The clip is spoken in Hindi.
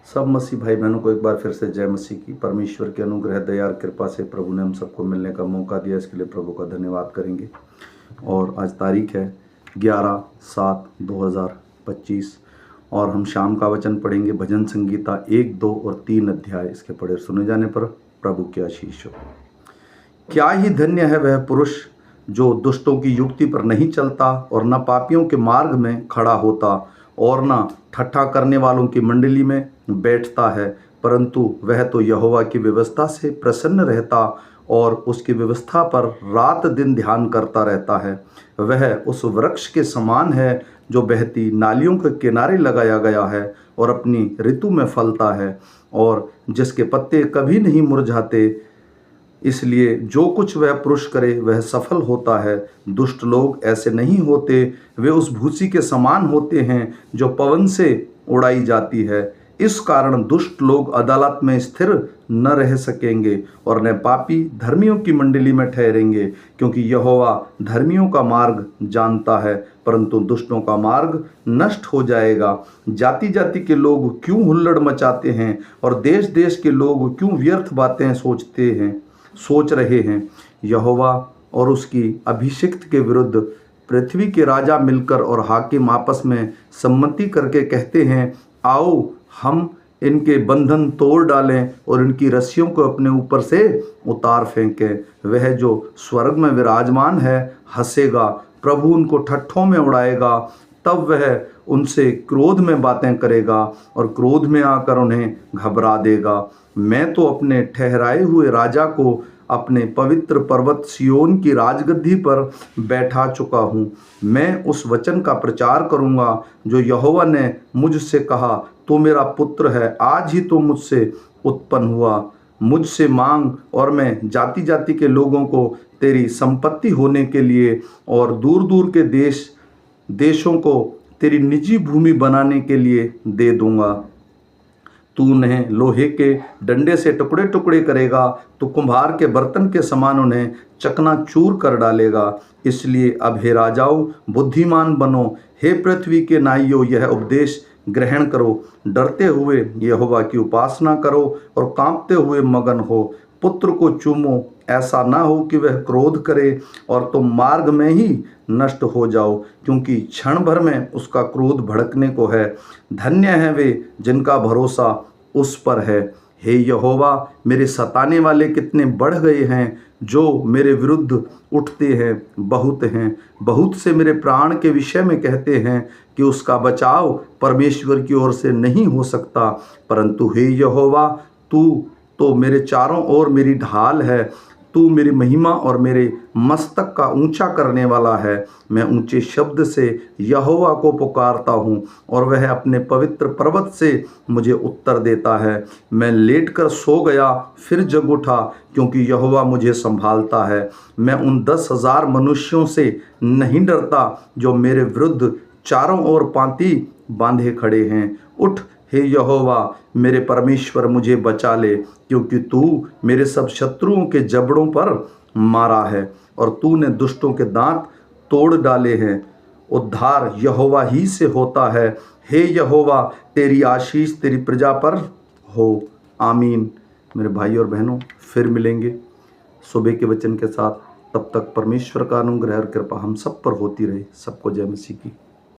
सब मसीह भाई बहनों को एक बार फिर से जय मसीह की। परमेश्वर के अनुग्रह दया और कृपा से प्रभु ने हम सबको मिलने का मौका दिया, इसके लिए प्रभु का धन्यवाद करेंगे। और आज तारीख है 11/7/2025 और हम शाम का वचन पढ़ेंगे। भजन संगीता 1, 2 और 3 अध्याय इसके पढ़े सुने जाने पर प्रभु की आशीष हो। क्या ही धन्य है वह पुरुष जो दुष्टों की युक्ति पर नहीं चलता और न पापियों के मार्ग में खड़ा होता और न ठट्ठा करने वालों की मंडली में बैठता है, परंतु वह तो यहोवा की व्यवस्था से प्रसन्न रहता और उसकी व्यवस्था पर रात दिन ध्यान करता रहता है। वह उस वृक्ष के समान है जो बहती नालियों के किनारे लगाया गया है और अपनी ऋतु में फलता है और जिसके पत्ते कभी नहीं मुरझाते। इसलिए जो कुछ वह पुरुष करे वह सफल होता है। दुष्ट लोग ऐसे नहीं होते, वे उस भूसी के समान होते हैं जो पवन से उड़ाई जाती है। इस कारण दुष्ट लोग अदालत में स्थिर न रह सकेंगे और न पापी धर्मियों की मंडली में ठहरेंगे, क्योंकि यहोवा धर्मियों का मार्ग जानता है, परंतु दुष्टों का मार्ग नष्ट हो जाएगा। जाति जाति के लोग क्यों हुल्लड़ मचाते हैं और देश देश के लोग क्यों व्यर्थ बातें सोच रहे हैं। यहोवा और उसकी अभिषिक्त के विरुद्ध पृथ्वी के राजा मिलकर और हाकिम आपस में सम्मति करके कहते हैं, आओ हम इनके बंधन तोड़ डालें और इनकी रस्सियों को अपने ऊपर से उतार फेंकें। वह जो स्वर्ग में विराजमान है हंसेगा, प्रभु उनको ठट्ठों में उड़ाएगा। तब वह उनसे क्रोध में बातें करेगा और क्रोध में आकर उन्हें घबरा देगा। मैं तो अपने ठहराए हुए राजा को अपने पवित्र पर्वत सियोन की राजगद्दी पर बैठा चुका हूँ। मैं उस वचन का प्रचार करूँगा जो यहोवा ने मुझसे कहा, तू मेरा पुत्र है, आज ही तो मुझसे उत्पन्न हुआ। मुझसे मांग और मैं जाति जाति के लोगों को तेरी संपत्ति होने के लिए और दूर दूर के देशों को तेरी निजी भूमि बनाने के लिए दे दूंगा। तू उन्हें लोहे के डंडे से टुकड़े टुकड़े करेगा, तो कुम्हार के बर्तन के समान उन्हें चकनाचूर कर डालेगा। इसलिए अब हे राजाओं, बुद्धिमान बनो, हे पृथ्वी के नाइयों, यह उपदेश ग्रहण करो। डरते हुए यहोवा की उपासना करो और कांपते हुए मगन हो। पुत्र को चूमो, ऐसा ना हो कि वह क्रोध करे और तुम मार्ग में ही नष्ट हो जाओ, क्योंकि क्षण भर में उसका क्रोध भड़कने को है। धन्य हैं वे जिनका भरोसा उस पर है। हे यहोवा, मेरे सताने वाले कितने बढ़ गए हैं, जो मेरे विरुद्ध उठते हैं बहुत से मेरे प्राण के विषय में कहते हैं कि उसका बचाव परमेश्वर की ओर से नहीं हो सकता। परंतु हे यहोवा, तू तो मेरे चारों ओर मेरी ढाल है। तू मेरी महिमा और मेरे मस्तक का ऊंचा करने वाला है। मैं ऊंचे शब्द से यहोवा को पुकारता हूँ और वह अपने पवित्र पर्वत से मुझे उत्तर देता है। मैं लेटकर सो गया, फिर जग उठा, क्योंकि यहोवा मुझे संभालता है। मैं उन 10,000 मनुष्यों से नहीं डरता जो मेरे विरुद्ध चारों ओर पांति बांधे खड़े हैं। उठ हे यहोवा मेरे परमेश्वर, मुझे बचा ले, क्योंकि तू मेरे सब शत्रुओं के जबड़ों पर मारा है और तूने दुष्टों के दांत तोड़ डाले हैं। उद्धार यहोवा ही से होता है। हे यहोवा, तेरी आशीष तेरी प्रजा पर हो। आमीन। मेरे भाई और बहनों, फिर मिलेंगे सुबह के वचन के साथ। तब तक परमेश्वर का अनुग्रह और कृपा हम सब पर होती रहे। सबको जय मसीह की।